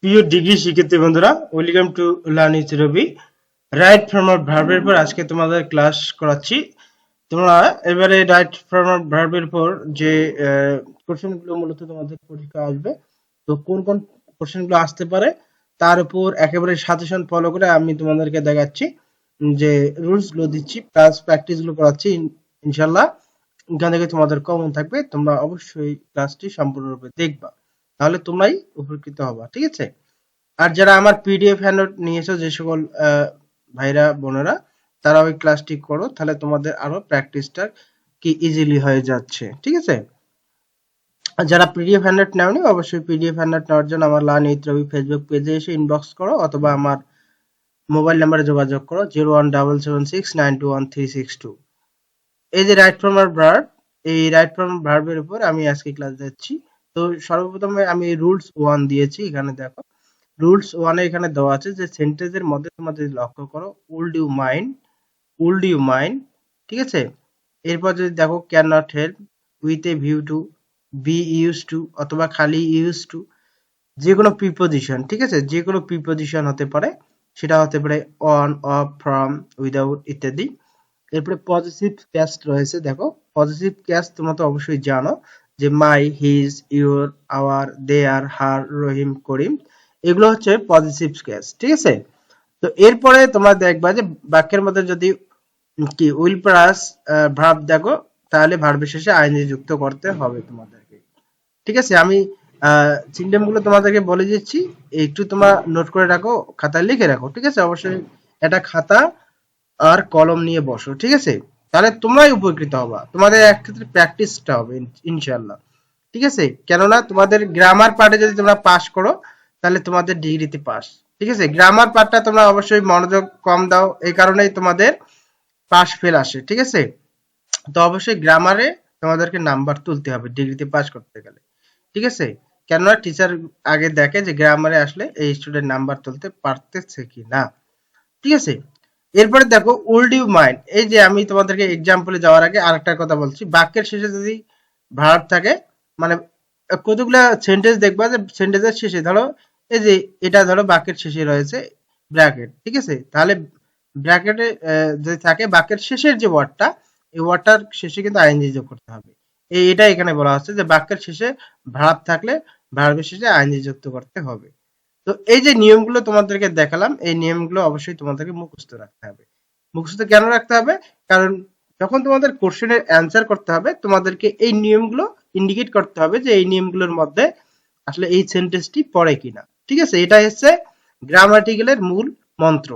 প্রিয় ডিগ্রি শিক্ষার্থী বন্ধুরা, welcome to learn with Rabi. Right form of ভার্বের উপর আজকে তোমাদের ক্লাস করাচ্ছি। তোমরা এবারে রাইট ফর্ম অফ ভার্বের উপর যে কোশ্চেনগুলো মূলত তোমাদের পরীক্ষা আসবে, তো কোন কোন কোশ্চেনগুলো আসতে পারে তার উপর একেবারে সাজেশন ফলো করে আমি তোমাদেরকে দেখাচ্ছি, যে রুলস গুলো দিচ্ছি প্লাস প্র্যাকটিস গুলো করাচ্ছি। ইনশাল্লাহ এখান থেকে তোমাদের কমন থাকবে, তোমরা অবশ্যই ক্লাসটি সম্পূর্ণরূপে দেখবা, তাহলে তোমরাই উপকৃত হবা। ঠিক আছে? আর যারা আমার পিডিএফ হ্যান্ডআউট নিয়েছো, যে সকল ভাইরা বোনেরা, তারা ওই ক্লাসটি করো, তাহলে তোমাদের আরো প্র্যাকটিসটা কি ইজিলি হয়ে যাচ্ছে। ঠিক আছে? আর যারা পিডিএফ হ্যান্ডআউট নাওনি, অবশ্যই পিডিএফ হ্যান্ডআউট নেওয়ার জন্য আমার লার্ন উইথ রবি ফেসবুক পেজে এসে ইনবক্স করো, অথবা আমার মোবাইল নাম্বারে যোগাযোগ করো 01776921362। এই যে রাইট ফর্ম ভার্ব, এই রাইট ফর্ম ভার্বের উপর আমি আজকে ক্লাস দিচ্ছি। তো সর্বপ্রথমে আমি রুলস 1 দিয়েছি, এখানে দেখো রুলস 1 এ এখানে দেওয়া আছে যে সেন্টেন্সের মধ্যে তোমরা যদি লক্ষ্য করো, উড ইউ মাইন্ড, ঠিক আছে? এরপর যদি দেখো can not help, with a view to, be use to, অথবা খালি ইউজ টু, যে কোনো প্রিপোজিশন, ঠিক আছে? যে কোনো প্রিপোজিশন হতে পারে, সেটা হতে পারে অন, অফ, ফ্রম, উইদাউট ইত্যাদি। এরপরে পজিটিভ ক্যাস রয়েছে, দেখো পজিটিভ ক্যাস তোমরা তো অবশ্যই জানো, যে মাই, হিজ, ইউর, আওয়ার, দেয়ার, হার, রহিম, করিম, এগুলো হচ্ছে পজিটিভ ক্যাস। ঠিক আছে? তো এরপরে তোমরা দেখবা যে বাক্যের মধ্যে যদি কি উইল প্লাস ভার্ব দেখো, তাহলে ভার্বের শেষে আইএনজি যুক্ত করতে হবে তোমাদেরকে। ঠিক আছে? আমি সিনডেম গুলো তোমাদেরকে বলে দিচ্ছি, একটু তোমরা নোট করে রাখো, খাতায় লিখে রাখো। ঠিক আছে? অবশ্যই একটা খাতা আর কলম নিয়ে বসো। ঠিক আছে? তাহলে তোমরাই উপকৃত হবা, তোমাদের এক ক্ষেত্রে প্র্যাকটিসটা হবে ইনশাল্লাহ। ঠিক আছে? কেননা তোমাদের গ্রামার পার্টে যদি তোমরা পাস করো, তাহলে তোমাদের ডিগ্রিতে পাস। ঠিক আছে? গ্রামার পার্টটা তোমরা অবশ্যই মনোযোগ কম দাও, এই কারণেই তোমাদের পাস ফেল আসে। ঠিক আছে? তো অবশ্যই গ্রামারে তোমাদেরকে নাম্বার তুলতে হবে ডিগ্রিতে পাস করতে গেলে। ঠিক আছে? কেননা টিচার আগে দেখে যে গ্রামারে আসলে এই স্টুডেন্ট নাম্বার তুলতে পারতেছে কি না। ঠিক আছে? এরপরে দেখো উড ইউ মাইন্ড, এই যে আমি তোমাদেরকে এক্সাম্পলে যাওয়ার আগে আরেকটা কথা বলছি, বাক্যের শেষে যদি ভার্ব থাকে, মানে কতগুলা সেন্টেন্স দেখবা যে সেন্টেন্সের শেষে ধরো, এই যে এটা ধরো বাক্যের শেষে রয়েছে ব্র্যাকেট। ঠিক আছে? তাহলে ব্র্যাকেটে যদি থাকে, বাক্যের শেষের যে ওয়ার্ডটা, এই ওয়ার্ডটার শেষে কিন্তু আইএনজি যোগ করতে হবে। এটা এখানে বলা হচ্ছে যে বাক্যের শেষে ভার্ব থাকলে ভার্বের শেষে আইএনজি যুক্ত করতে হবে। তো এই যে নিয়মগুলো তোমাদেরকে দেখালাম, এই নিয়মগুলো অবশ্যই তোমাদেরকে মুখস্থ রাখতে হবে। মুখস্থ কেন রাখতে হবে? কারণ যখন তোমাদের কোশ্চেনের অ্যান্সার করতে হবে, তোমাদেরকে এই নিয়মগুলো ইন্ডিকেট করতে হবে যে এই নিয়মগুলোর মধ্যে আসলে এই সেন্টেন্সটি পড়ে কিনা। ঠিক আছে? এটা হচ্ছে গ্রামাটিক্যালের মূল মন্ত্র।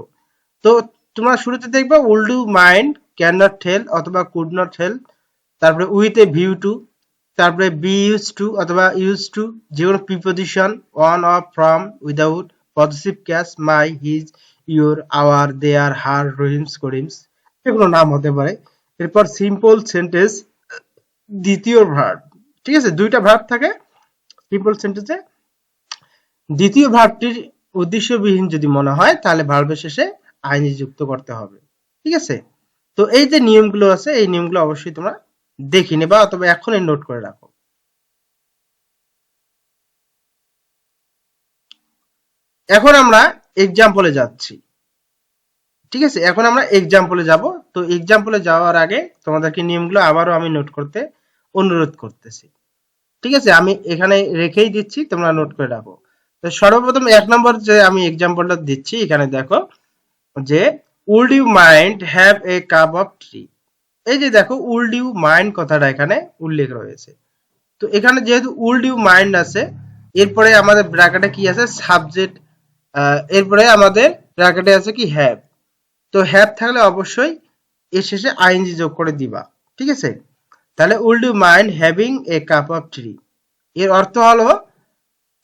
তো তোমরা শুরুতে দেখবে will do mind, can not help অথবা কুড নট হেল্প, তারপরে উইথ এ ভিউ টু, তারপরে বি ইউজ টু অথবা ইউজ টু, যে কোনো preposition, on, of, from, without, positive case, my, his, your, our, their, her, Rahim's, Karim's, এগুলো নাম হতে পারে। এরপর সিম্পল সেন্টেন্স, দ্বিতীয় ভার্ব। ঠিক আছে? দুইটা ভার্ব থাকে সিম্পল সেন্টেন্সে। দ্বিতীয় ভার্বটির উদ্দেশ্যবিহীন যদি মনে হয়, তাহলে ভার্বের শেষে আইএনজি যুক্ত করতে হবে। ঠিক আছে? তো এই যে নিয়মগুলো আছে, এই নিয়মগুলো অবশ্যই তোমরা দেখে নেবা, অথবা এখনই নোট করে রাখো। এখন আমরা এক্সাম্পলে যাচ্ছি। ঠিক আছে? এখন আমরা এক্সাম্পলে যাব। তো এক্সাম্পলে যাওয়ার আগে তোমাদেরকে নিয়মগুলো আবারও আমি নোট করতে অনুরোধ করতেছি। ঠিক আছে? আমি এখানে রেখেই দিচ্ছি, তোমরা নোট করে রাখো। তো সর্বপ্রথম ১ নম্বর যে আমি এক্সাম্পলটা দিচ্ছি, এখানে দেখো যে would you mind have a cup of tea. এই যে দেখো উড ইউ মাইন্ড কথাটা এখানে উল্লেখ রয়েছে। তো এখানে যেহেতু উড ইউ মাইন্ড আছে, এরপরে আমাদের ব্র্যাকেটে কি আছে? সাবজেক্ট। এরপরে আমাদের ব্র্যাকেটে আছে কি? হ্যাভ। তো হ্যাভ থাকলে অবশ্যই এর শেষে আইএনজি যোগ করে দিবা। ঠিক আছে? তাহলে would you mind having a cup of tea, এর অর্থ হলো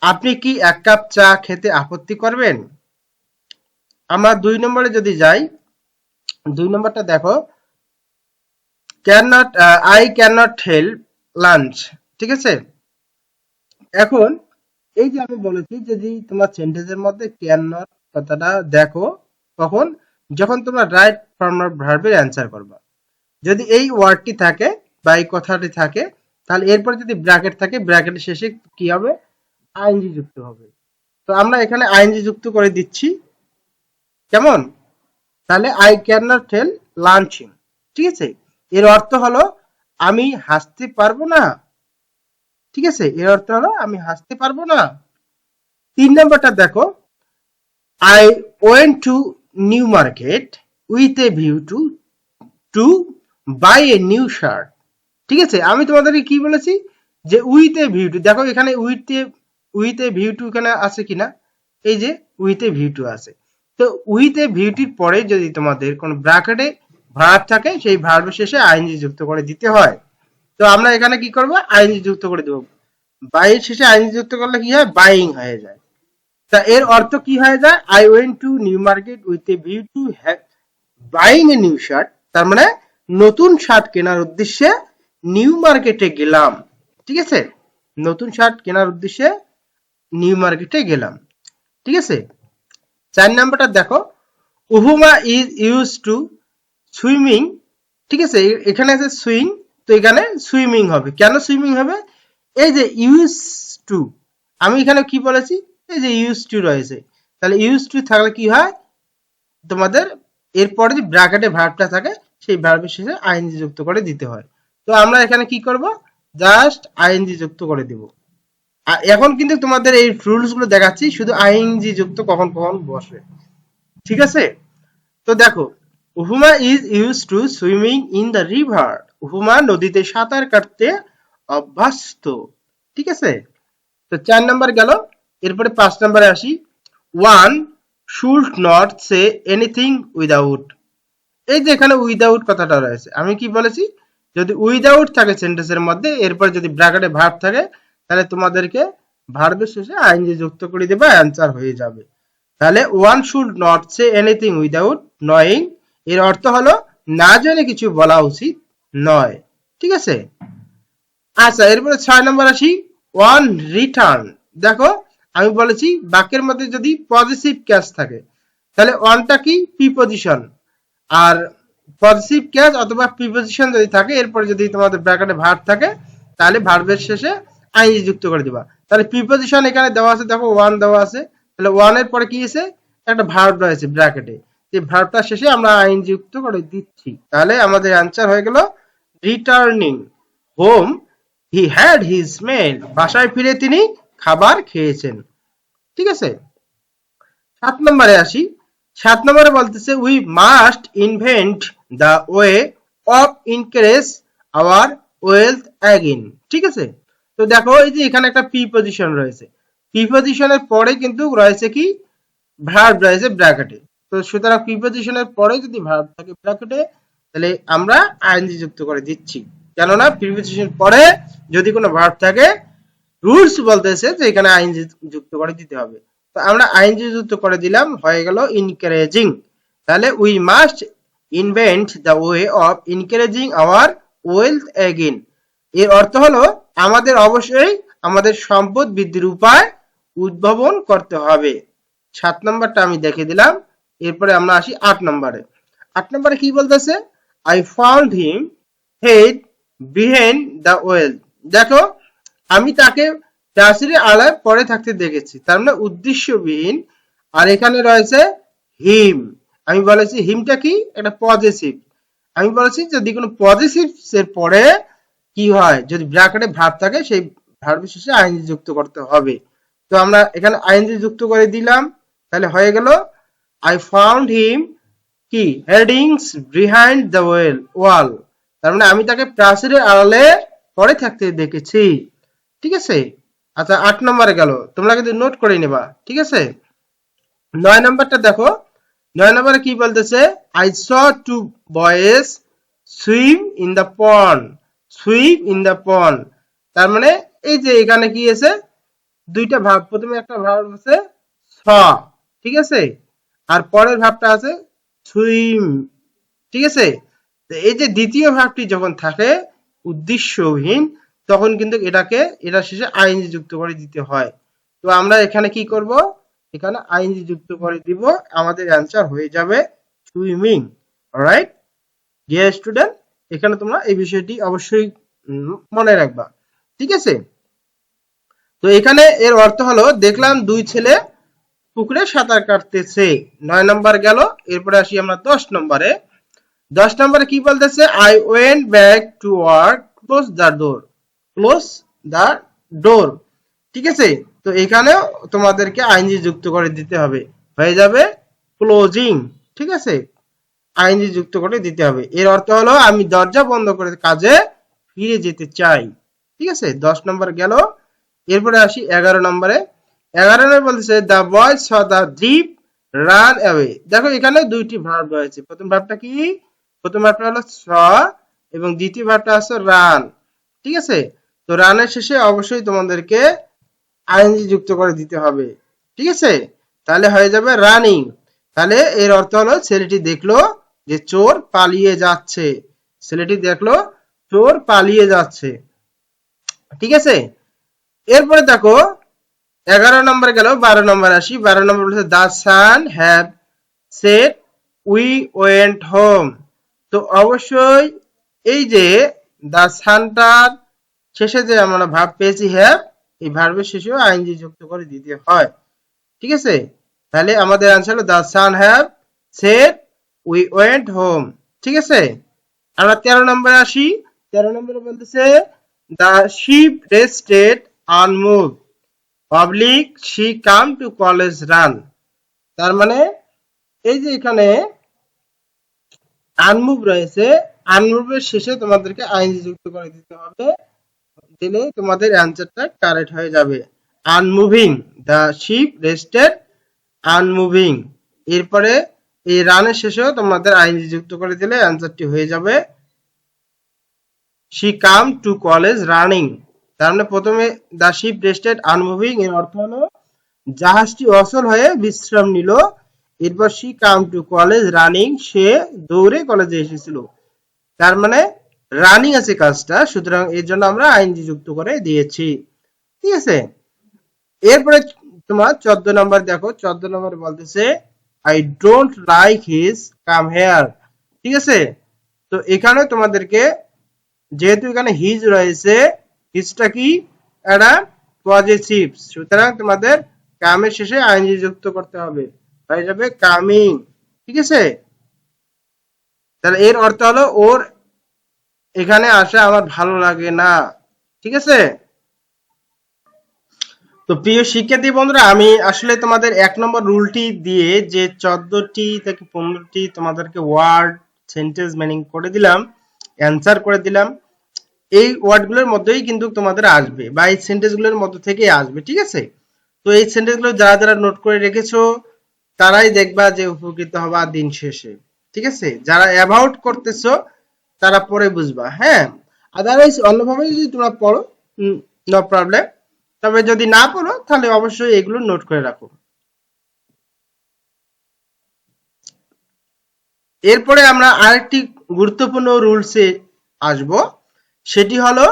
আপনি কি ১ কাপ চা খেতে আপত্তি করবেন? আমরা ২ নম্বরে যদি যাই, ২ নম্বরটা দেখো, I can not help lunch. ঠিক আছে? এখন এই যে আমি বলেছি, যদি তোমার সেন্টেন্সের মধ্যে ক্যান নট কথাটা দেখো, কখন? যখন তোমরা রাইট ফর্ম অফ ভার্বের অ্যান্সার করবা। যদি এই ওয়ার্ডটি থাকে বা এই কথাটি থাকে, তাহলে এরপর যদি ব্র্যাকেট থাকে, ব্র্যাকেটের শেষে কি হবে? আইএনজি যুক্ত হবে। তো আমরা এখানে আইএনজি যুক্ত করে দিচ্ছি, কেমন? তাহলে I can not help launching, ঠিক আছে? এর অর্থ হলো আমি হাসতে পারবো না, ঠিক আছে? এর অর্থ হলো আমি হাসতে পারবো না। 3 নাম্বারটা দেখো, I went to New Market with a view to buy a new shirt, ঠিক আছে? আমি তোমাদেরকে কি বলেছি যে উইথ এ ভিউ টু, দেখো এখানে উইথ এ ভিউ টু এখানে আছে কিনা, এই যে উইথ এ ভিউ টু আছে। তো উইথ এ ভিউটির পরে যদি তোমাদের কোনো ব্র্যাকেটে ভার্ব থাকে সেই ভার্বের শেষে আইএনজি যুক্ত করে দিতে হয়। তো আমরা এখানে কি করব, আইএনজি যুক্ত করে দেব। বাই এর শেষে আইএনজি যুক্ত করলে কি হয়, বাইং হয়ে যায়। তা এর অর্থ কি হয়ে যায়, I went to New Market with a view two buying a new shirt, তার মানে নতুন শার্ট কেনার উদ্দেশ্যে নিউ মার্কেটে গেলাম, ঠিক আছে? নতুন শার্ট কেনার উদ্দেশ্যে নিউ মার্কেটে গেলাম, ঠিক আছে? 4 নাম্বারটা দেখো, উহুমা ইজ ইউজ টু সুইমিং, ঠিক আছে? এখানে আছে সুইং, তো এখানে সুইমিং হবে। কেন সুইমিং হবে, এই যে ইউজ টু, আমি এখানে কি বলেছি, এই যে ইউজ টু রয়েছে, তাহলে ইউজ টু থাকলে কি হয়, তোমাদের এরপরে যে ব্র্যাকেটে ভার্বটা থাকে সেই ভার্বের শেষে আইএনজি যুক্ত করে দিতে হয়। তো আমরা এখানে কি করব, জাস্ট আইএনজি যুক্ত করে দিব। এখন কিন্তু তোমাদের এই রুলস গুলো দেখাচ্ছি, শুধু আইএনজি যুক্ত কখন কখন বসে, ঠিক আছে? তো দেখো, উহুমা is used to swimming in the river, উহুমা নদীতে সাঁতার কাটতে অভ্যস্ত, ঠিক আছে? তো 4 নাম্বার গেল। এরপরে 5 নাম্বারে আসি, one should not say anything without, এই যে এখানে উইদাউট কথাটা রয়েছে, আমি কি বলেছি, যদি উইদাউট থাকে সেন্টেন্সের মধ্যে, এরপর যদি ব্র্যাকেটে ভার্ব থাকে, তাহলে তোমাদেরকে ভার্বের শেষে আইএনজি যুক্ত করে দেবে, অ্যান্সার হয়ে যাবে। তাহলে one should not say anything without knowing, এর অর্থ হলো না জেনে কিছু বলা উচিত নয়, ঠিক আছে? আচ্ছা, এরপরে 6 নম্বর আসি, ওয়ান রিটার্ন। দেখো আমি বলেছি বাক্যের মধ্যে যদি পজিটিভ ক্যাস থাকে তাহলে ওয়ানটা কি, প্রিপজিশন, আর পজিটিভ ক্যাস অথবা প্রিপজিশন যদি থাকে, এরপরে যদি তোমাদের ব্র্যাকেটে ভার্ব থাকে, তাহলে ভার্বের শেষে আইএনজি যুক্ত করে দিবা। তাহলে প্রিপজিশন এখানে দেওয়া আছে, দেখো ওয়ান দেওয়া আছে, তাহলে ওয়ানের পরে কি আছে, একটা ভার্ব রয়েছে ব্র্যাকেটে, এই ভার্বটার শেষে আমরা আইএনজি যুক্ত করে দিচ্ছি। তাহলে আমাদের অ্যান্সার হয়ে গেল returning home he had his meal, বাসায় ফিরে তিনি খাবার খেয়েছেন, ঠিক আছে? 7 নম্বরে আসি। 7 নম্বরে বলতেছে we must invent the way of increase our wealth again, ঠিক আছে? তো দেখো এই যে এখানে একটা প্রিপজিশন রয়েছে, প্রিপজিশনের পরে কিন্তু রয়েছে কি, ভার্ব রয়েছে ব্র্যাকেটে। তো সুতরাং প্রিপজিশনের পরে যদি ভার্ব থাকে ব্র্যাকেটে, তাহলে আমরা আইএনজি যুক্ত করে দিচ্ছি, কেননা প্রিপজিশন পরে যদি কোনো ভার্ব থাকে, রুলস বলতেছে যে এখানে আইএনজি যুক্ত করে দিতে হবে। তো আমরা আইএনজি যুক্ত করে দিলাম, হয়ে গেল ইনকারেজিং। তাহলে we must invent the way of encouraging our wealth again, এর অর্থ হলো আমাদের অবশ্যই আমাদের সম্পদ বৃদ্ধির উপায় উদ্ভাবন করতে হবে। 7 নম্বরটা আমি দেখে দিলাম। এরপরে আমরা আসি 8 নম্বরে। 8 নম্বরে কি বলতেছে, I found him head behind the well. দেখো আমি তাকে প্রাচীরের আড়ায় পড়ে থাকতে দেখেছি, তার মানে উদ্দেশ্যবিহীন। আর এখানে রয়েছে হিম, আমি বলেছি হিমটা কি, একটা পজিটিভ। আমি বলেছি যদি কোনো পজিটিভ এর পরে কি হয়, যদি ব্র্যাকেটে ভার্ব থাকে সেই ভার্বের শেষে আইএনজি যুক্ত করতে হবে। তো আমরা এখানে আইএনজি যুক্ত করে দিলাম, তাহলে হয়ে গেল আই ফাউন্ড হিম কি, হেডিংস বিহাইন্ড দ্য ওয়াল, তার মানে আমি তাকে প্রাচীরের আড়ালে পড়ে থাকতে দেখেছি, ঠিক আছে? আচ্ছা 8 নম্বরে গেল, তোমরা কিন্তু নোট করে নেবা, ঠিক আছে? 9 নম্বরটা দেখো, 9 নম্বরে কি বলতেছে, I saw two boys swim in the pond, swim in the pond, তার মানে এই যে এখানে কি আছে, দুইটা ভার্ব, প্রথমে একটা ভার্ব আছে স, ঠিক আছে, আর পরের ভার্বটা আছে সুইম, ঠিক আছে? তো এই যে দ্বিতীয় ভার্বটি যখন থাকে উদ্দেশ্যহীন, তখন কিন্তু এটা শেষে আইএনজি যুক্ত করে দিতে হয়। তো আমরা এখানে কি করব, এখানে আইএনজি যুক্ত করে দিব, আমাদের অ্যান্সার হয়ে যাবে সুইমিং। অলরাইট ডিয়ার স্টুডেন্ট, এখানে তোমরা এই বিষয়টি অবশ্যই মনে রাখবা, ঠিক আছে? তো এখানে এর অর্থ হলো, দেখলাম দুই ছেলে পুকুরে সাঁতার কাটতেছে। 9 নম্বর গেল। এরপরে আসি আমরা 10 নম্বরে। 10 নম্বরে কি বলতেছে? I went back to work, close the door. Close the door. ঠিক আছে? তো এখানেও তোমাদেরকে আইএনজি যুক্ত করে দিতে হবে। হয়ে যাবে ক্লোজিং। ঠিক আছে? আইএনজি যুক্ত করে দিতে হবে। এর অর্থ হলো আমি দরজা বন্ধ করে কাজে ফিরে যেতে চাই। ঠিক আছে? 10 নম্বর গেল। এরপরে আসি 11 নম্বরে। 11 নম্বরে বলতেছে the boy saw the jeep run away. দেখো এখানে দুইটি ভার্ব রয়েছে। প্রথম ভার্বটা কি? প্রথম ভার্বটা হলো স এবং দ্বিতীয় ভার্বটা হচ্ছে রান। ঠিক আছে? তো রানের শেষে অবশ্যই তোমাদেরকে আইএনজি যুক্ত করে দিতে হবে। ঠিক আছে? তাহলে হয়ে যাবে রানিং। তাহলে এর অর্থ হলো ছেলেটি দেখলো যে চোর পালিয়ে যাচ্ছে। ছেলেটি দেখলো চোর পালিয়ে যাচ্ছে। ঠিক আছে? এরপরে দেখো 11 নম্বর গেল, 12 নম্বর আসি। 12 নম্বর বলছে the sun have set we went home. তো অবশ্যই এই যে দ্য সানটার শেষে যে আমরা ভার্ব পেয়েছি হ্যাভ, এই ভার্বের শেষেও আইএনজি যুক্ত করে দিতে হয়। ঠিক আছে? তাহলে আমাদের आंसर হলো the sun have set we went home. ঠিক আছে? আমরা 13 নম্বরে আসি। 13 নম্বরে বলতেছে the ship rested unmoved public she come to college run. তার মানে এই যে এখানে আনমুভ রয়েছে, আনমুভের শেষে তোমাদেরকে আইএনজি যুক্ত করে দিতে হবে। দিলে তোমাদের অ্যান্সারটা কারেক্ট হয়ে যাবে। আনমুভিং, দ্য শিপ রেস্টেড আনমুভিং। এরপরে এই রানের শেষেও তোমাদের আইএনজি যুক্ত করে দিলে অ্যান্সারটি হয়ে যাবে she come to college running. তার মানে প্রথমে দ্য শিপ রেস্টেড আনমুভিং এর অর্থ হলো জাহাজটি অচল হয়ে বিশ্রাম নিল। এরপর she come to college running, সে দৌড়ে কলেজে এসেছিল। তার মানে রানিং আছে কাজটা, সুতরাং এর জন্য আমরা আইএনজি যুক্ত করে দিয়েছি। ঠিক আছে? এরপরে তোমার 14 নম্বর দেখো। 14 নম্বরে বলতেছে I don't like his come here. ঠিক আছে? তো এখানে তোমাদেরকে যেহেতু এখানে হিজ রয়েছে, হিজটা কি? একটা পজিটিভ, সুতরাং তোমাদের কামের শেষে আইএনজি যুক্ত করতে হবে। হয়ে যাবে কামিং। ঠিক আছে? তাহলে এর অর্থ হলো ওর এখানে আসা আমার ভালো লাগে না। ঠিক আছে? তো প্রিয় শিক্ষার্থী বন্ধুরা, আমি আসলে তোমাদের 1 নম্বর রুলটি দিয়ে যে 14টি থেকে 15টি তোমাদেরকে ওয়ার্ড সেন্টেন্স মিনিং করে দিলাম, অ্যান্সার করে দিলাম। এই ওয়ার্ডগুলোর মধ্যেই কিন্তু তোমাদের আসবে বা এই সেন্টেন্সগুলোর মধ্য থেকেই আসবে। ঠিক আছে? তো এই সেন্টেন্সগুলো যারা যারা নোট করে রেখেছো তারাই দেখবা যে উপকৃত হবা দিন শেষে। ঠিক আছে? যারা অ্যাভয়েড করতেছো তারা পরে বুঝবা। হ্যাঁ, আদারওয়াইজ অন্যভাবে যদি তোমরা পড়ো নো প্রবলেম। তবে যদি না পড়ো তাহলে অবশ্যই এগুলো নোট করে রাখো। এরপরে আমরা আরেকটি গুরুত্বপূর্ণ রুলসে আসব, সেটি হলো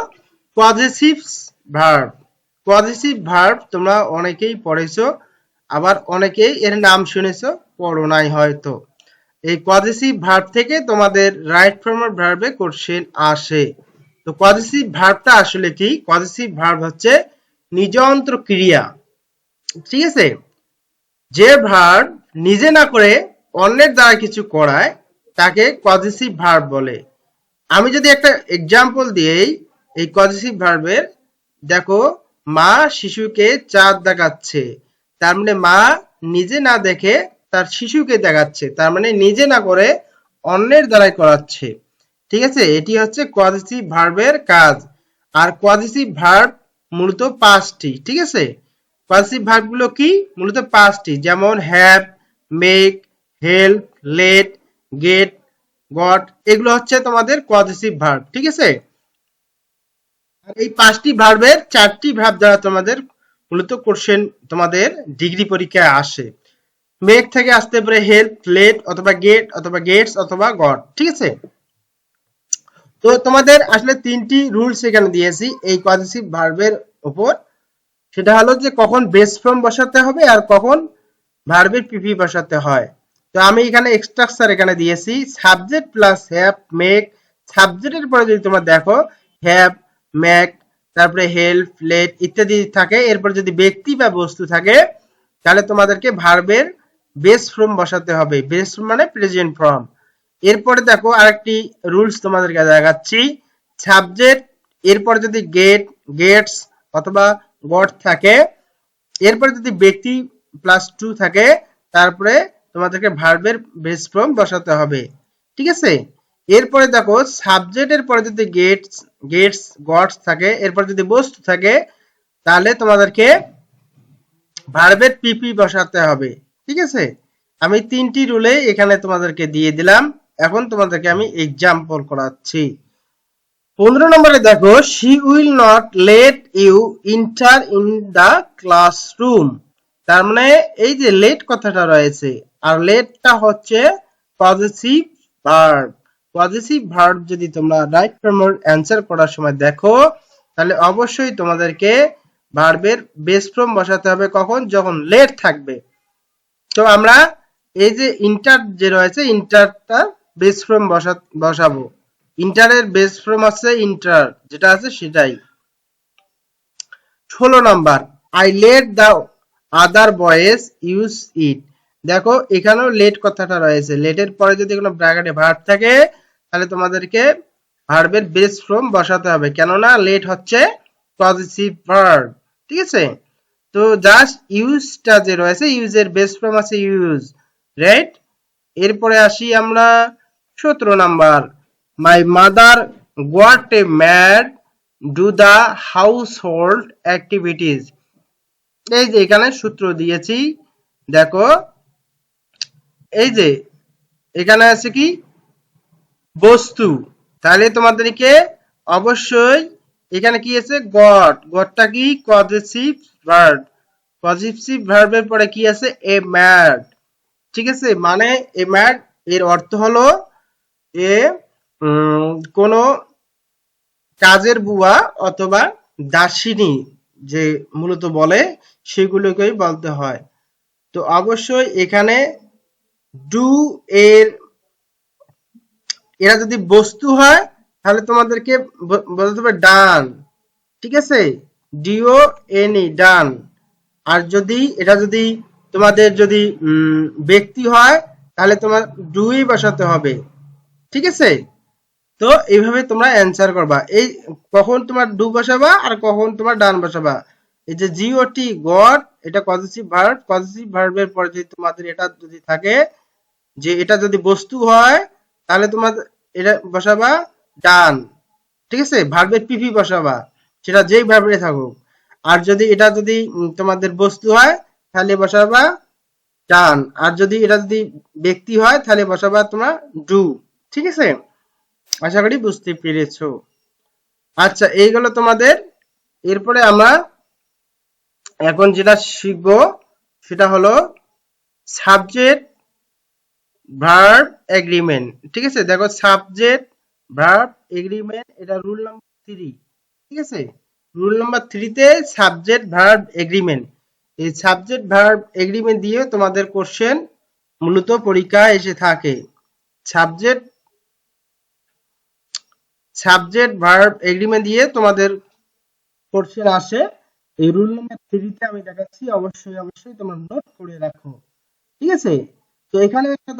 পজিটিভ ভার্ব। পজিটিভ ভার্ব তোমরা অনেকেই পড়েছো, আবার অনেকেই এর নাম শুনেছো, পড়ো নাই হয়তো। এই পজিটিভ ভার্ব থেকে তোমাদের রাইট ফর্মের ভার্বে কোশ্চেন আসে। তো পজিটিভ ভার্বটা আসলে কি? পজিটিভ ভার্ব হচ্ছে নিজন্ত্র ক্রিয়া। ঠিক আছে? যে ভার্ব নিজে না করে অন্যের দ্বারা কিছু করায় তাকে পজিটিভ ভার্ব বলে। আমি যদি একটা এক্সাম্পল দিই এই পজিটিভ ভার্বের, দেখো মা শিশুকে চাঁদ দেখাচ্ছে। তার মানে মা নিজে না দেখে তার শিশুকে দেখাচ্ছে, তার মানে নিজে না করে অন্যের দ্বারাই করাচ্ছে। ঠিক আছে? এটি হচ্ছে পজিটিভ ভার্বের কাজ। আর পজিটিভ ভার্ব মূলত 5টি। ঠিক আছে? পজিটিভ ভার্বগুলো কি? মূলত 5টি, যেমন have, make, help, let, get, got. এগুলো হচ্ছে তোমাদের পজিটিভ ভার্ব। ঠিক আছে? আর এই 5টি ভার্বের 4টি ভার্ব দ্বারা তোমাদের মূলত কোশ্চেন তোমাদের ডিগ্রি পরীক্ষায় আসে। মেক থেকে আসতে পারে হেল্প, লেট অথবা গেট অথবা গেটস অথবা গট। ঠিক আছে? তো তোমাদের আসলে 3টি রুলস এখানে দিয়েছি এই পজিটিভ ভার্বের উপর। সেটা হলো যে কখন বেস ফর্ম বসাতে হবে আর কখন ভার্বের পিপি বসাতে হয়। তো আমি এখানে স্ট্রাকচার এখানে দিয়েছি সাবজেক্ট প্লাস হ্যাভ, মেক। সাবজেক্টের পরে যদি তোমরা দেখো হ্যাভ, মেক, তারপরে হেল্প, লেট ইত্যাদি থাকে, এরপর যদি ব্যক্তি বা বস্তু থাকে তাহলে তোমাদেরকে ভার্বের বেস ফর্ম বসাতে হবে। বেস ফর্ম মানে প্রেজেন্ট ফর্ম। এরপরে দেখো আরেকটি রুলস তোমাদেরকে দেখাচ্ছি। সাবজেক্ট এরপরে যদি গেটস অথবা গট থাকে, এরপরে যদি ব্যক্তি প্লাস টু থাকে, তারপরে তোমাদেরকে ভার্বের বেস ফর্ম বসাতে হবে। ঠিক আছে? এরপরে দেখো সাবজেক্টের পরে যদি গেটস গটস থাকে, এরপর যদি বস্তু থাকে, তাহলে তোমাদেরকে ভার্বের পিপি বসাতে হবে। ঠিক আছে? আমি 3টি রুলে এখানে তোমাদেরকে দিয়ে দিলাম। এখন তোমাদেরকে আমি এক্সাম্পল করাচ্ছি। 15 নম্বরে দেখো, she will not let you enter in the classroom। তার মানে এই যে লেট কথাটা রয়েছে, আর লেটটা হচ্ছে পজিটিভ ভার্ব। পজিটিভ ভার্ব যদি তোমরা রাইট ফর্মের অ্যান্সার করার সময় দেখো, তাহলে অবশ্যই তোমাদেরকে ভার্বের বেস ফর্ম বসাতে হবে। কখন? যখন লেট থাকবে। তো আমরা এই যে ইন্টার যে রয়েছে, ইন্টারটা বেস ফর্ম বসাবো। ইন্টারের বেস ফর্ম আছে ইন্টার, যেটা আছে সেটাই। 16 number, I let the other boys use it. দেখো এখানেও লেট কথাটা রয়েছে। লেটের পরে যদি কোনো ব্র্যাকেটে ভার্ব থাকে, তাহলে তোমাদেরকে ভার্বের বেস ফর্ম বসাতে হবে, কেননা লেট হচ্ছে পজিটিভ ভার্ব। ঠিক আছে? তো জাস্ট ইউজটা যে রয়েছে, ইউজের বেস ফর্ম আছে ইউজ, রাইট? এরপরে আসি আমরা 17 number, my mother got a mad do the house hold activities. এই যে এখানে সূত্র দিয়েছি, দেখো এই যে এখানে আছে কি বস্তু, তাহলে তোমাদেরকে অবশ্যই এখানে কি আছে গট। গটটা কি? Positive verb. পজিটিভ ভার্বের পরে কি আছে? এ ম্যাড। ঠিক আছে? মানে এ ম্যাড এর অর্থ হলো এ কোন কাজের বুয়া অথবা দাসিনী যে মূলত বলে, সেগুলোকেই বলতে হয়। তো অবশ্যই এখানে ডু এর এরা যদি বস্তু হয়, তাহলে তোমাদেরকে বলতে হবে ডান। ঠিক আছে? ডিও এনি ডান। আর যদি এটা যদি তোমাদের যদি ব্যক্তি হয়, তাহলে তোমার ডুই বসাতে হবে। ঠিক আছে? তো এইভাবে তোমরা অ্যান্সার করবা। এই কখন তোমার ডু বসাবা আর কখন তোমার ডান বসাবা। এই যে জিওটি গট, এটা পজিটিভ ভার্ব। পজিটিভ ভার্বের পরে যদি তোমাদের এটা যদি থাকে যে এটা যদি বস্তু হয়, তাহলে তোমার এটা বসাবা ডান। ঠিক আছে? ভার্বের পিপি বসাবা, সেটা যেই ভার্বে থাকুক। আর যদি এটা যদি তোমাদের বস্তু হয়, তাহলে বসাবা ডান। আর যদি এটা যদি ব্যক্তি হয়, তাহলে বসাবা তোমার ডু। ঠিক আছে? আশা করি বুঝতে পেরেছো। আচ্ছা, এই গেল তোমাদের। এরপরে আমরা এখন যেটা শিখবো সেটা হলো সাবজেক্ট ভার্ব এগ্রিমেন্ট। ঠিক আছে? দেখো সাবজেক্ট ভার্ব এগ্রিমেন্ট, এটা রুল নাম্বার 3। ঠিক আছে? রুল নাম্বার 3 তে সাবজেক্ট ভার্ব এগ্রিমেন্ট। এই সাবজেক্ট ভার্ব এগ্রিমেন্ট দিয়ে তোমাদের কোশ্চেন মূলত পরীক্ষায় এসে থাকে। সাবজেক্ট ভার্ব এগ্রিমেন্ট দিয়ে তোমাদের কোশ্চেন আসে। এই রুল নাম্বার 3 তে আমি দেখাচ্ছি, অবশ্যই তোমরা নোট করে রাখো। ঠিক আছে? তো এখানে একটা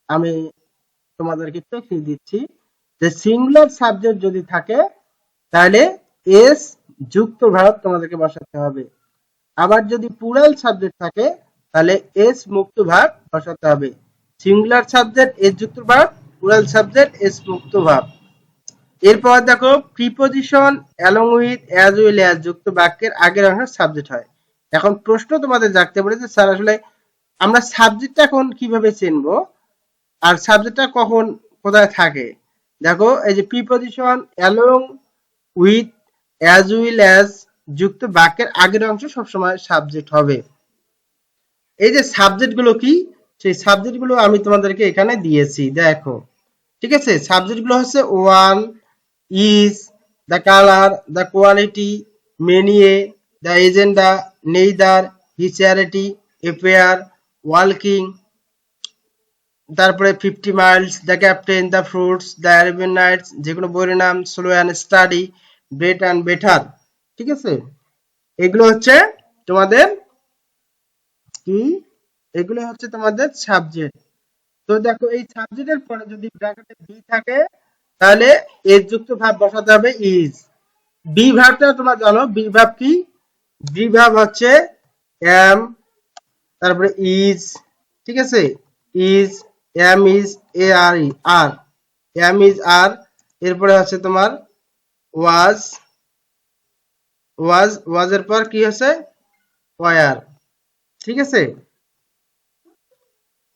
আমি তোমাদেরকে টেকনিক দিচ্ছি যে সিঙ্গুলার সাবজেক্ট যদি থাকে, তাহলে এস যুক্ত ভার্ব তোমাদেরকে বসাতে হবে। আবার যদি প্লুরাল সাবজেক্ট থাকে, তাহলে এস মুক্ত ভার্ব বসাতে হবে। সিঙ্গুলার সাবজেক্ট এস যুক্ত ভার্ব, প্লুরাল সাবজেক্ট এস মুক্ত ভার্ব। এরপর দেখো preposition along with as well as যুক্ত বাক্যের আগের অংশ সাবজেক্ট হয়। এখন প্রশ্ন তোমাদের জাগতে পারে যে স্যার আসলে আমরা সাবজেক্টটা এখন কিভাবে চিনবো আর সাবজেক্টটা কখন কোথায় থাকে। দেখো এই যে preposition along with as well as যুক্ত বাক্যের আগের অংশ সবসময় সাবজেক্ট হবে। এই যে সাবজেক্ট গুলো কি, সেই সাবজেক্ট গুলো আমি তোমাদেরকে এখানে দিয়েছি, দেখো। ঠিক আছে? সাবজেক্ট গুলো হচ্ছে one, is, the colour, the quality, many a, the agenda, neither, হিচারিটি, এফেয়ার, ওয়ালকিং, তারপরে 50 miles, the captain, the fruits, the Arabian Nights, যেগুলো বইয়ের নাম, slow and steady, bet and better. ঠিক আছে? এগুলো হচ্ছে তোমাদের কি, এগুলো হচ্ছে তোমাদের সাবজেক্ট। তো দেখো এই সাবজেক্টের পরে যদি ব্র্যাকেটে বি থাকে তাহলে এর যুক্ত ভাব বসাতে হবে ইজ। বি ভাবটা তোমরা জানো, বি ভাব কি? বি ভাব হচ্ছে এম, তারপরে ইজ, ঠিক আছে, is, am is, A R E are, am is are, এরপরে হচ্ছে তোমার ওয়াজ, ওয়াজের পর কি হচ্ছে ওয়ার, ঠিক আছে।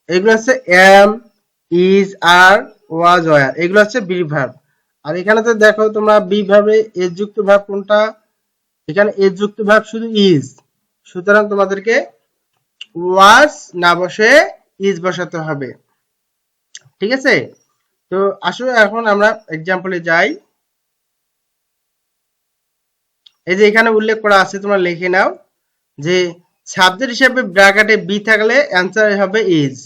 এগুলো হচ্ছে am, is, are, was, were, এগুলো হচ্ছে বি ভার্ব। আর এখানে তো দেখো তোমরা বি ভার্বে এর যুক্ত ভার্ব কোনটা? এখানে এর যুক্ত ভার্ব শুধু ইজ, সুতরাং তোমাদেরকে ওয়াজ না বসে ইজ বসাতে হবে, ঠিক আছে। তো আসলে এখন আমরা এক্সাম্পলে যাই। এই যে এখানে উল্লেখ করা আছে, তোমরা লিখে নাও যে সাবজেক্ট হিসেবে ব্র্যাকেটে বি থাকলে অ্যান্সার হবে ইজ,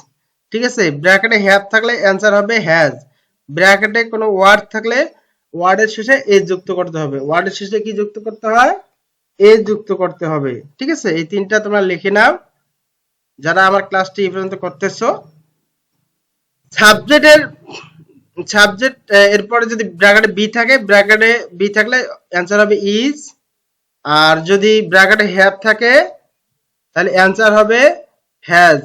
ঠিক আছে। ব্র্যাকেটে হ্যাভ থাকলে অ্যান্সার হবে হ্যাজ। ব্র্যাকেটে কোনো ওয়ার্ড থাকলে ওয়ার্ডের শেষে এ যুক্ত করতে হবে। ওয়ার্ডের শেষে কি যুক্ত করতে হয়? এ যুক্ত করতে হবে, ঠিক আছে। এই তিনটা তোমরা লিখে নাও যারা আমার ক্লাসটি এই পর্যন্ত করতেছো। সাবজেক্টের সাবজেক্ট এরপরে যদি ব্র্যাকেটে বি থাকে, ব্র্যাকেটে বি থাকলে অ্যান্সার হবে ইজ। আর যদি ব্র্যাকেটে হ্যাভ থাকে তাহলে অ্যান্সার হবে হ্যাজ।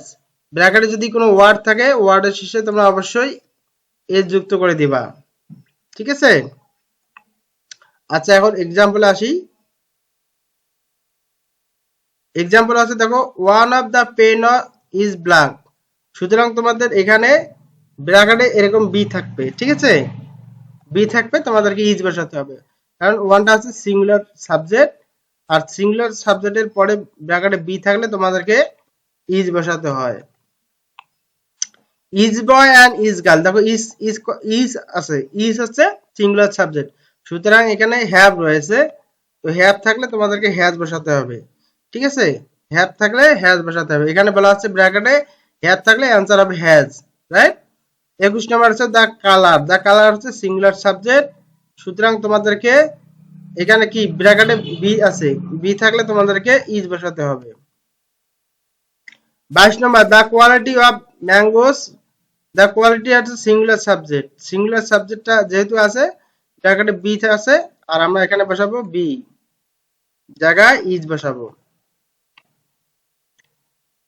ব্র্যাকেটে যদি কোনো ওয়ার্ড থাকে ওয়ার্ডের শেষে তোমরা অবশ্যই এ যুক্ত করে দিবা, ঠিক আছে। আচ্ছা এখন এক্সাম্পলে আসি। এক্সাম্পল আছে দেখো, one of the pen is black. সুতরাং তোমাদের এখানে ব্র্যাকেটে এরকম বি থাকবে, ঠিক আছে। বি থাকবে, তোমাদেরকে ইজ বসাতে হবে, কারণ ওয়ানটা হচ্ছে সিঙ্গুলার সাবজেক্ট। আর সিঙ্গুলার সাবজেক্টের পরে ব্র্যাকেটে বি থাকলে তোমাদেরকে ইজ বসাতে হয়। Is boy and is girl, দেখো ইজ ইজ ইজ আছে, ইজ হচ্ছে সিঙ্গুলার সাবজেক্ট, সুতরাং এখানে হ্যাভ রয়েছে। তো হ্যাভ থাকলে তোমাদেরকে হ্যাজ বসাতে হবে, ঠিক আছে। হ্যাভ থাকলে হ্যাজ বসাতে হবে। এখানে বলা হচ্ছে ব্র্যাকেটে হ্যাভ থাকলে অ্যান্সার হবে হ্যাজ, রাইট। 21 নম্বর হচ্ছে দ্য কালার। দ্য কালার হচ্ছে সিঙ্গুলার সাবজেক্ট, সুতরাং তোমাদেরকে এখানে কি ব্র্যাকেটে বি আছে, বি থাকলে তোমাদেরকে ইজ বসাতে হবে। 22 number the quality of mangoes. The quality হচ্ছে সিঙ্গুলার সাবজেক্ট, সিঙ্গুলার সাবজেক্টটা যেহেতু আছে ব্র্যাকেটে বি আছে, আর আমরা এখানে বসাবো বি, জায়গায় ইজ বসাবো,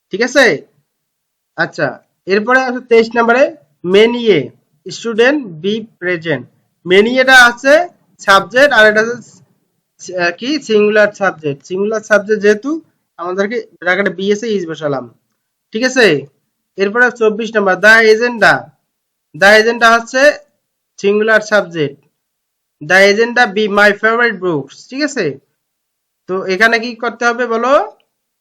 ঠিক আছে। আচ্ছা এরপরে আছে 23 নম্বরে many a student B present. Many এটা আছে সাবজেক্ট, আর এটা হচ্ছে কি সিঙ্গুলার সাবজেক্ট। সিঙ্গুলার সাবজেক্ট যেহেতু আমাদেরকে ব্র্যাকেটে বি এসে ইজ বসালাম, ঠিক আছে। এরপরে 24 নম্বর দা এজেন্ডা। দা এজেন্ডা হচ্ছে singular subject, the agenda be my favourite books, ঠিক আছে। তো এখানে কি করতে হবে বলো?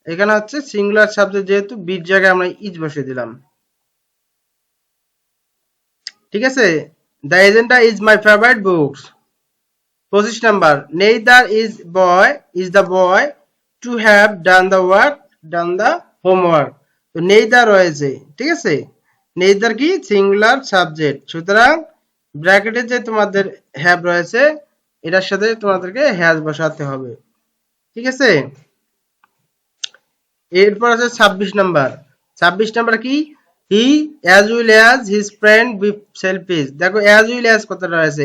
এখানে হচ্ছে সিঙ্গুলার সাবজেক্ট যেহেতু বির জায়গায় আমরা ইজ বসিয়ে দিলাম, ঠিক আছে। The agenda is my favourite books. 25 number neither is the boy to have done the work, done the homework. তো নেইদার রয়েছে, ঠিক আছে। নেইদার কি সিঙ্গুলার সাবজেক্ট, সুতরাং ব্র্যাকেটে যে তোমাদের হ্যাভ রয়েছে এটার সাথে তোমাদেরকে হ্যাজ বসাতে হবে, ঠিক আছে। এরপর আছে 26 নাম্বার। 26 নাম্বার কি? হি as will as his friend B shellfish. দেখো অ্যাজ উইল অ্যাজ কথাটা রয়েছে,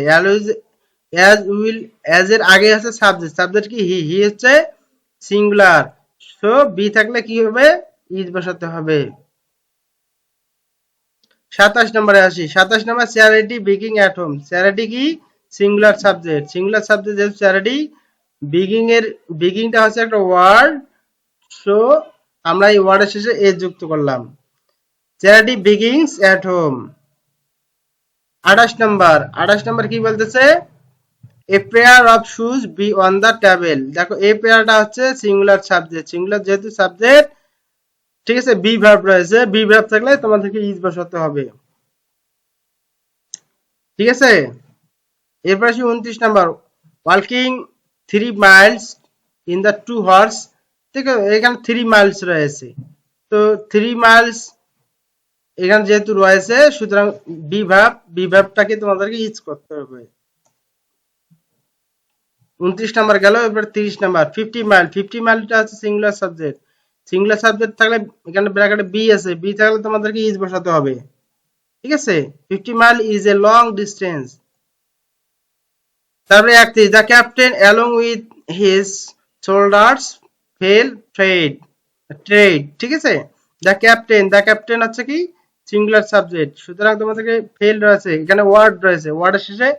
অ্যাজ উইল অ্যাজ এর আগে আছে সাবজেক্ট, সাবজেক্ট কি হি হচ্ছে সিঙ্গুলার, সো বি থাকলে কি হবে ইজ বসাতে হবে। 27 নম্বরে আসি। 27 number charity begins at home. Charity কি সিঙ্গুলার সাবজেক্ট, সিঙ্গুলার সাবজেক্ট যেহেতু চ্যারিটি, বেকিংটা হচ্ছে একটা ওয়ার্ড, সো আমরা এই ওয়ার্ডের শেষে এ যুক্ত করলাম, charity begins at home. 28 number. 28 number কি বলতেছে? A pair of shoes be on the table. দেখো এ পেয়ারটা হচ্ছে সিঙ্গুলার সাবজেক্ট, সিঙ্গুলার যেহেতু সাবজেক্ট, ঠিক আছে। বি ভার্ব রয়েছে, বি ভার্ব থাকলে তোমাদেরকে ইজ বসাতে হবে, ঠিক আছে। এরপর আসি 29 number walking 3 Miles in the 2 horse. ঠিক আছে, এখানে 3 মাইলস রয়েছে, তো 3 মাইলস এখানে যেহেতু রয়েছে সুতরাং বি ভার্বটাকে তোমাদেরকে ইউজ করতে হবে। 29 নাম্বার গেল। এবার 30 নাম্বার 50 মাইল। 50 মাইলটা হচ্ছে সিঙ্গুলার সাবজেক্ট, সিঙ্গুলার সাবজেক্ট থাকলে এখানে ব্র্যাকেটে বি আছে, বি থাকলে তোমাদেরকে ইজ বসাতে হবে। ঠিক আছে, 50 mile is a long distance. তারপরে 31, the captain along with his soldiers fail trade. ঠিক আছে, দ্য ক্যাপ্টেন হচ্ছে কি সিঙ্গুলার সাবজেক্ট, সুতরাং তোমাদেরকে ফেল রয়েছে, এখানে ওয়ার্ড রয়েছে, ওয়ার্ডের শেষে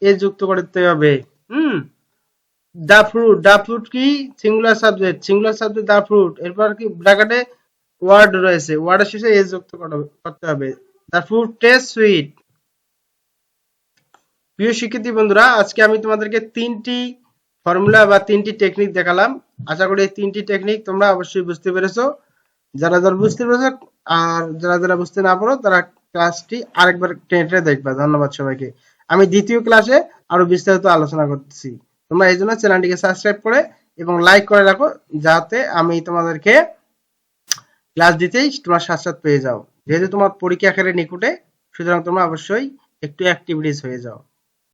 এ যুক্ত করতে হবে। হুম, দ্য ফ্রুট কি সিঙ্গুলার সাবজেক্ট দ্য ফ্রুট, এরপর কি ব্র্যাকেটে ওয়ার্ড রয়েছে, ওয়ার্ডের শেষে এ যুক্ত করতে হবে। The fruit taste sweet. প্রিয় শিক্ষার্থী বন্ধুরা, আজকে আমি তোমাদেরকে তিনটি ফর্মুলা বা তিনটি টেকনিক দেখালাম। আশা করি এই তিনটি টেকনিক তোমরা অবশ্যই বুঝতে পেরেছো। যারা যারা বুঝতে পেরেছো আর যারা বুঝতে না পারো তারা ক্লাসটি আরেকবার টেনে দেখবা। ধন্যবাদ সবাইকে। আমি দ্বিতীয় ক্লাসে আরো বিস্তারিত আলোচনা করতেছি। তোমরা এই জন্য চ্যানেলটিকে সাবস্ক্রাইব করে এবং লাইক করে রাখো, যাতে আমি তোমাদেরকে ক্লাস দিতেই তোমরা সাথে পেয়ে যাও। যেহেতু তোমার পরীক্ষা আকারে নিকটে, সুতরাং তোমরা অবশ্যই একটু অ্যাক্টিভিটিস হয়ে যাও।